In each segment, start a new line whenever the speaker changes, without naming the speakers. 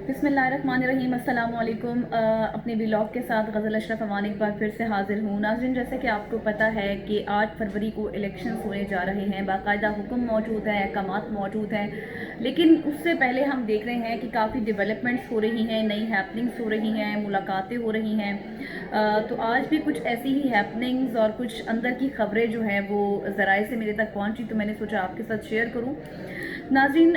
बिस्मिल्लाहिर्रहमानिर्रहीम। अस्सलाम वालेकुम। अपने व्लॉग के साथ गज़ल अशरफ अमान एक बार फिर से हाज़िर हूँ। नाज़रीन, जैसे कि आपको पता है कि 8 फरवरी को इलेक्शंस होने जा रहे हैं। बाकायदा हुक्म मौजूद है, अहकामात मौजूद हैं, लेकिन उससे पहले हम देख रहे हैं कि काफ़ी डेवलपमेंट्स हो रही हैं, नई हैपनिंग्स हो रही हैं, मुलाकातें हो रही हैं। तो आज भी कुछ ऐसी ही हैपनिंग्स और कुछ अंदर की खबरें जो हैं वो ज़राए से मेरे तक पहुँची, तो मैंने सोचा आपके साथ शेयर करूँ। नाज़रीन,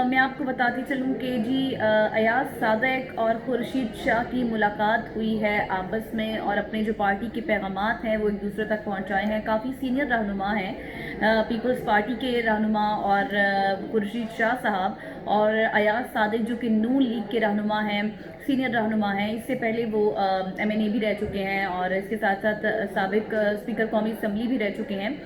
मैं आपको बताती चलूँ कि जी अयाज सादिक और खुर्शीद शाह की मुलाकात हुई है आपस में, और अपने जो पार्टी के पैगामात हैं वो एक दूसरे तक पहुंचाए हैं। काफ़ी सीनियर रहनुमा हैं पीपल्स पार्टी के रहनुमा, और खुर्शीद शाह साहब और अयाज सादिक जो कि नून लीग के रहनुमा हैं, सीनियर रहनुमा हैं। इससे पहले वो MNA भी रह चुके हैं, और इसके साथ साथ साबिक स्पीकर कौमी असम्बली भी रह चुके हैं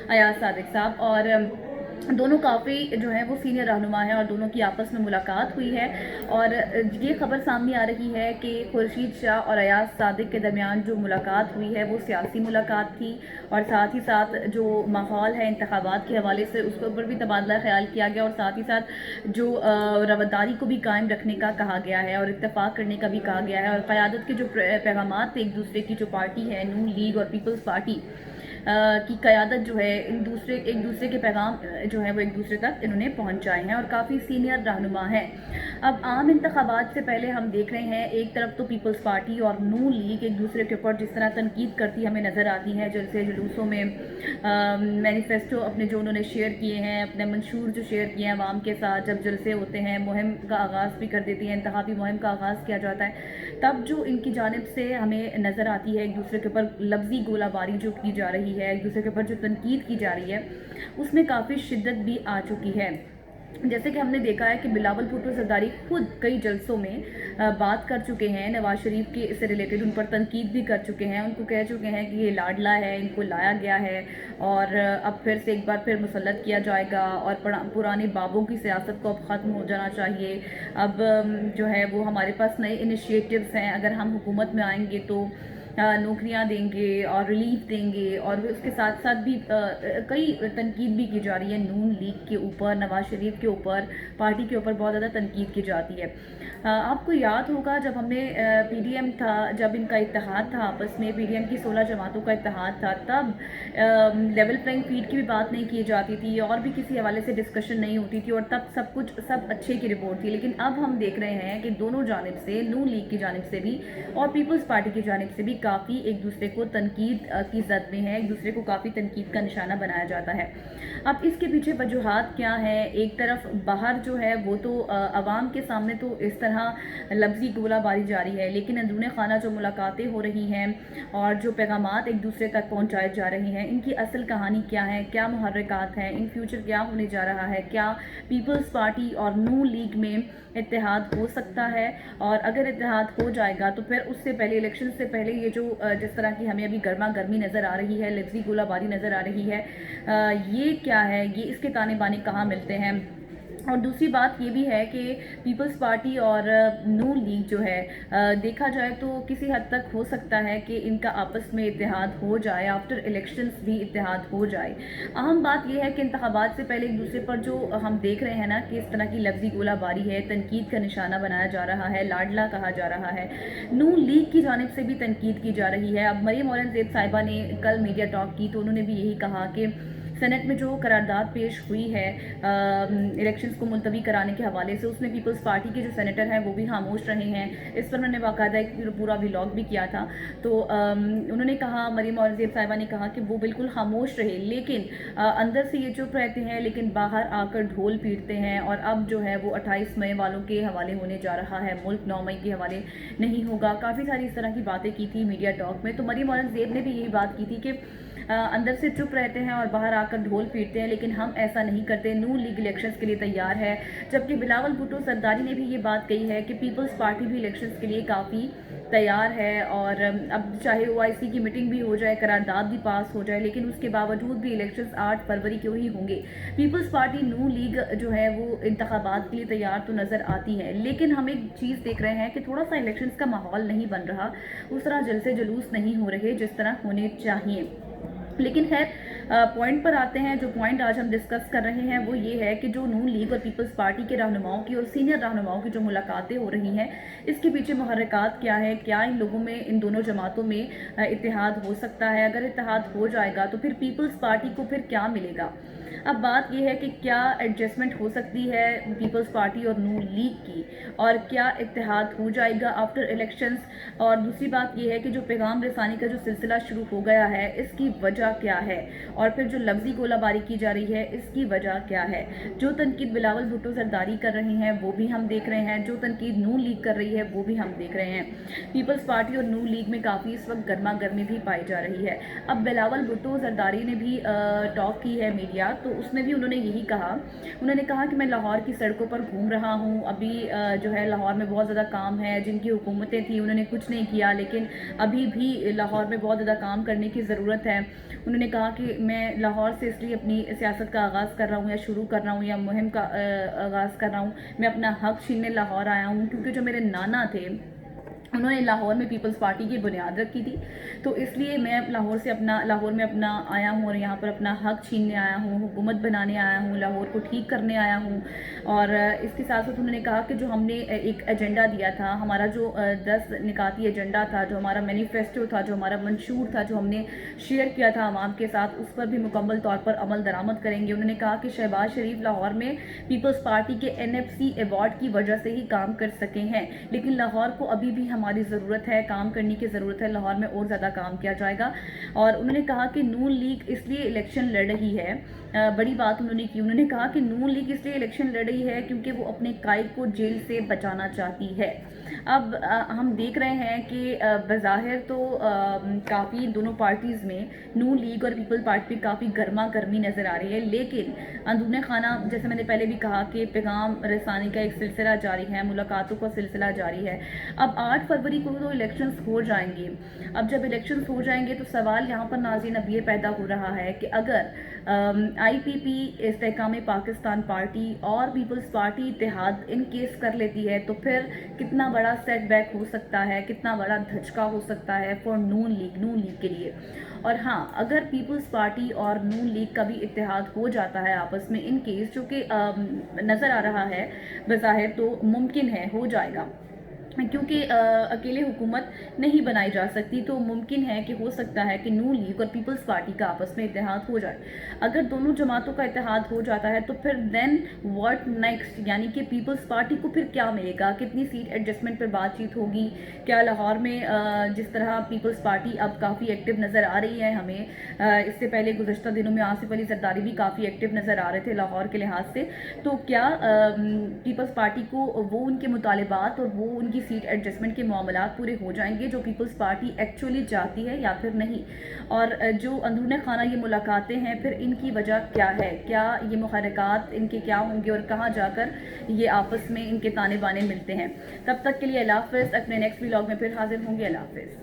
अयाज सादिक साहब। और दोनों काफ़ी जो है वो सीनियर रहनुमा हैं, और दोनों की आपस में मुलाकात हुई है। और ये खबर सामने आ रही है कि खुर्शीद शाह और अयाज सादिक के दरमियान जो मुलाकात हुई है वो सियासी मुलाकात थी, और साथ ही साथ जो माहौल है इंतखाबात के हवाले से उसके ऊपर भी तबादला ख्याल किया गया, और साथ ही साथ जो रवदारी को भी कायम रखने का कहा गया है और इत्तेफाक करने का भी कहा गया है। और क़यादत के जो पैगामात थे एक दूसरे की, जो पार्टी है नून लीग और पीपल्स पार्टी की क़यादत जो है एक दूसरे के पैगाम जो है वो एक दूसरे तक इन्होंने पहुंचाए हैं, और काफ़ी सीनियर रहनुमा हैं। अब आम इंतखाबात से पहले हम देख रहे हैं, एक तरफ तो पीपल्स पार्टी और नून लीग एक दूसरे के ऊपर जिस तरह तनकीद करती हमें नज़र आती है, जलसे जुलूसों में मैनिफेस्टो अपने जो उन्होंने शेयर किए हैं, अपने मंशूर जो शेयर किए हैं आवाम के साथ, जब जलसे होते हैं मुहिम का आगाज़ भी कर देती हैं, इंतखाबी मुहिम का आगाज़ किया जाता है, तब जो इनकी जानिब से हमें नज़र आती है एक दूसरे के ऊपर लफ्ज़ी गोलाबारी जो की जा रही है, एक दूसरे के ऊपर जो तनकीद की जा रही है, उसमें काफ़ी शिद्दत भी आ चुकी है। जैसे कि हमने देखा है कि बिलावल भुट्टो ज़रदारी खुद कई जलसों में बात कर चुके हैं नवाज शरीफ के इससे रिलेटेड, उन पर तनकीद भी कर चुके हैं, उनको कह चुके हैं कि ये लाडला है, इनको लाया गया है और अब फिर से एक बार फिर मुसल्लत किया जाएगा, और पुराने बाबों की सियासत को अब ख़त्म हो जाना चाहिए। अब जो है वो हमारे पास नए इनिशिएटिव्स हैं, अगर हम हुकूमत में आएंगे तो नौकरियां देंगे और रिलीफ देंगे, और उसके साथ साथ भी कई तनकीद भी की जा रही है नून लीग के ऊपर, नवाज शरीफ के ऊपर, पार्टी के ऊपर बहुत ज़्यादा तनकीद की जाती है। आपको याद होगा जब हमने PDM था, जब इनका इत्तेहाद था आपस में, PDM की 16 जमातों का इत्तेहाद था, तब लेवल प्लेइंग फील्ड की भी बात नहीं की जाती थी, और भी किसी हवाले से डिस्कशन नहीं होती थी, और तब सब अच्छे की रिपोर्ट थी। लेकिन अब हम देख रहे हैं कि दोनों जानिब से, नून लीग की जानिब से भी और पीपल्स पार्टी की जानिब से भी काफ़ी एक दूसरे को तनकीद की जद में है, एक दूसरे को काफ़ी तनकीद का निशाना बनाया जाता है। अब इसके पीछे वजूहात क्या है? एक तरफ बाहर जो है वो तो अवाम के सामने तो इस तरह लफ्ज़ी गोलाबारी जारी है, लेकिन अंदरूनी खाना जो मुलाकातें हो रही हैं और जो पैगामात एक दूसरे तक पहुँचाए जा रहे हैं, इनकी असल कहानी क्या है, क्या मुहर्रिकात हैं, इन फ्यूचर क्या होने जा रहा है, क्या पीपल्स पार्टी और नून लीग में इत्तेहाद हो सकता है? और अगर इत्तेहाद हो जाएगा तो फिर उससे पहले, इलेक्शन से पहले, ये जो जिस तरह की हमें अभी गर्मा गर्मी नज़र आ रही है, लफ्ज़ी गोलाबारी नज़र आ रही है, ये क्या है, ये इसके ताने बाने कहाँ मिलते हैं? और दूसरी बात ये भी है कि पीपल्स पार्टी और नून लीग जो है, देखा जाए तो किसी हद तक हो सकता है कि इनका आपस में इत्तेहाद हो जाए, आफ्टर इलेक्शंस भी इत्तेहाद हो जाए। अहम बात यह है कि इंतखाबात से पहले एक दूसरे पर जो हम देख रहे हैं ना कि इस तरह की लफ्ज़ी गोलाबारी है, तनकीद का निशाना बनाया जा रहा है, लाडला कहा जा रहा है, नून लीग की जानिब से भी तनकीद की जा रही है। अब मरीम औरंगज़ेब साहिबा ने कल मीडिया टॉक की तो उन्होंने भी यही कहा कि सेनेट में जो करारदाद पेश हुई है इलेक्शंस को मुलतवी कराने के हवाले से, उसमें पीपल्स पार्टी के जो सेनेटर हैं वो भी खामोश रहे हैं। इस पर उन्होंने बाकायदा एक पूरा व्लॉग भी किया था। तो उन्होंने कहा, मरीम औरंगज़ेब साहिबा ने कहा कि वो बिल्कुल खामोश रहे, लेकिन अंदर से ये चुप रहते हैं, लेकिन बाहर आकर ढोल पीटते हैं। और अब जो है वो 28 मई वालों के हवाले होने जा रहा है, मुल्क 9 मई के हवाले नहीं होगा। काफ़ी सारी इस तरह की बातें की थी मीडिया टॉक में। तो मरीम औरंगज़ेब ने भी यही बात की थी कि अंदर से चुप रहते हैं और बाहर आकर ढोल पीटते हैं, लेकिन हम ऐसा नहीं करते, नून लीग इलेक्शंस के लिए तैयार है। जबकि बिलावल भुट्टो ज़रदारी ने भी ये बात कही है कि पीपल्स पार्टी भी इलेक्शंस के लिए काफ़ी तैयार है, और अब चाहे OIC की मीटिंग भी हो जाए, करारदाद भी पास हो जाए, लेकिन उसके बावजूद भी इलेक्शंस 8 फरवरी को ही होंगे। पीपल्स पार्टी नून लीग जो है वो इंतखाबात के लिए तैयार तो नज़र आती है, लेकिन हम एक चीज़ देख रहे हैं कि थोड़ा सा इलेक्शंस का माहौल नहीं बन रहा, उस तरह जलसे जुलूस नहीं हो रहे जिस तरह होने चाहिए। लेकिन खैर पॉइंट पर आते हैं। जो पॉइंट आज हम डिस्कस कर रहे हैं वो ये है कि जो नून लीग और पीपल्स पार्टी के रहनुमाओं की और सीनियर रहनुमाओं की जो मुलाकातें हो रही हैं, इसके पीछे मुहर्रिकात क्या है, क्या इन लोगों में, इन दोनों जमातों में इत्तेहाद हो सकता है। अगर इत्तेहाद हो जाएगा तो फिर पीपल्स पार्टी को फिर क्या मिलेगा। अब बात यह है कि क्या एडजस्टमेंट हो सकती है पीपल्स पार्टी और नून लीग की, और क्या इत्तेहाद हो जाएगा आफ्टर इलेक्शंस। और दूसरी बात यह है कि जो पैगाम रसानी का जो सिलसिला शुरू हो गया है, इसकी वजह क्या है, और फिर जो लफ्जी गोलाबारी की जा रही है, इसकी वजह क्या है। जो तनकीद बिलावल भुट्टो जरदारी कर रहे हैं वो भी हम देख रहे हैं, जो तनकीद नून लीग कर रही है वो भी हम देख रहे हैं। पीपल्स पार्टी और नून लीग में काफ़ी इस वक्त गर्मा गर्मी भी पाई जा रही है। अब बिलावल भुट्टो जरदारी ने भी टॉक की है मीडिया, तो उसमें भी उन्होंने यही कहा। उन्होंने कहा कि मैं लाहौर की सड़कों पर घूम रहा हूँ, अभी जो है लाहौर में बहुत ज़्यादा काम है। जिनकी हुकूमतें थी उन्होंने कुछ नहीं किया, लेकिन अभी भी लाहौर में बहुत ज़्यादा काम करने की ज़रूरत है। उन्होंने कहा कि मैं लाहौर से इसलिए अपनी सियासत का आगाज़ कर रहा हूँ, या शुरू कर रहा हूँ, या मुहिम का आगाज़ कर रहा हूँ। मैं अपना हक छीनने लाहौर आया हूँ, क्योंकि जो मेरे नाना थे उन्होंने लाहौर में पीपल्स पार्टी की बुनियाद रखी थी, तो इसलिए मैं लाहौर में अपना आया हूँ और यहाँ पर अपना हक छीनने आया हूँ, हुकूमत बनाने आया हूँ, लाहौर को ठीक करने आया हूँ। और इसके साथ साथ उन्होंने कहा कि जो हमने एक एजेंडा दिया था, हमारा जो 10 निकाती एजेंडा था, जो हमारा मैनिफेस्टो था, जो हमारा मंशूर था, जो हमने शेयर किया था आवाम के साथ, उस पर भी मुकम्मल तौर पर अमल दरामद करेंगे। उन्होंने कहा कि शहबाज शरीफ लाहौर में पीपल्स पार्टी के NFC अवार्ड की वजह से ही काम कर सके हैं, लेकिन लाहौर को अभी भी हमारी ज़रूरत है, काम करने की ज़रूरत है, लाहौर में और ज़्यादा काम किया जाएगा। और उन्होंने कहा कि नून लीग इसलिए इलेक्शन लड़ रही है, बड़ी बात उन्होंने की। उन्होंने कहा कि नून लीग इसलिए इलेक्शन लड़ रही है क्योंकि वो अपने कायद को जेल से बचाना चाहती है। अब हम देख रहे हैं कि बज़ाहिर तो काफ़ी दोनों पार्टीज़ में, नून लीग और पीपल पार्टी काफ़ी गर्मा गर्मी नज़र आ रही है, लेकिन अंदरूने खाना, जैसे मैंने पहले भी कहा कि पैगाम रसानी का एक सिलसिला जारी है, मुलाकातों का सिलसिला जारी है। अब 8 फरवरी को तो इलेक्शंस हो जाएंगे। अब जब इलेक्शंस हो जाएंगे तो सवाल यहाँ पर नाज़रीन अब ये पैदा हो रहा है कि अगर IPP इस्तेहकाम पाकिस्तान पार्टी और peoples party Ittehad in case कर लेती है, तो फिर कितना बड़ा सेटबैक हो सकता है, कितना बड़ा धचका हो सकता है फॉर नून लीग के लिए। और हाँ, अगर पीपल्स पार्टी और नून लीग का भी इत्तेहाद हो जाता है आपस में इन केस, जो कि नज़र आ रहा है बज़ाहिर तो मुमकिन है, हो जाएगा, क्योंकि अकेले हुकूमत नहीं बनाई जा सकती, तो मुमकिन है कि हो सकता है कि नून लीग और पीपल्स पार्टी का आपस में इत्तेहाद हो जाए। अगर दोनों जमातों का इत्तेहाद हो जाता है तो फिर देन व्हाट नेक्स्ट, यानी कि पीपल्स पार्टी को फिर क्या मिलेगा, कितनी सीट एडजस्टमेंट पर बातचीत होगी। क्या लाहौर में जिस तरह पीपल्स पार्टी अब काफ़ी एक्टिव नज़र आ रही है हमें, इससे पहले गुज़श्ता दिनों में आसिफ अली जरदारी भी काफ़ी एक्टिव नज़र आ रहे थे लाहौर के लिहाज से, तो क्या पीपल्स पार्टी को वो उनके मुतालिबात और वो उनकी सीट एडजस्टमेंट के मामलात पूरे हो जाएंगे जो पीपल्स पार्टी एक्चुअली चाहती है, या फिर नहीं। और जो अंदरूने खाना ये मुलाकातें हैं, फिर इनकी वजह क्या है, क्या ये मुहर्रिकात इनके क्या होंगे, और कहाँ जाकर ये आपस में इनके ताने बाने मिलते हैं। तब तक के लिए अल्लाह हाफ़िज़। अपने नेक्स्ट व्लॉग में फिर हाजिर होंगे। अल्लाह हाफ़िज़।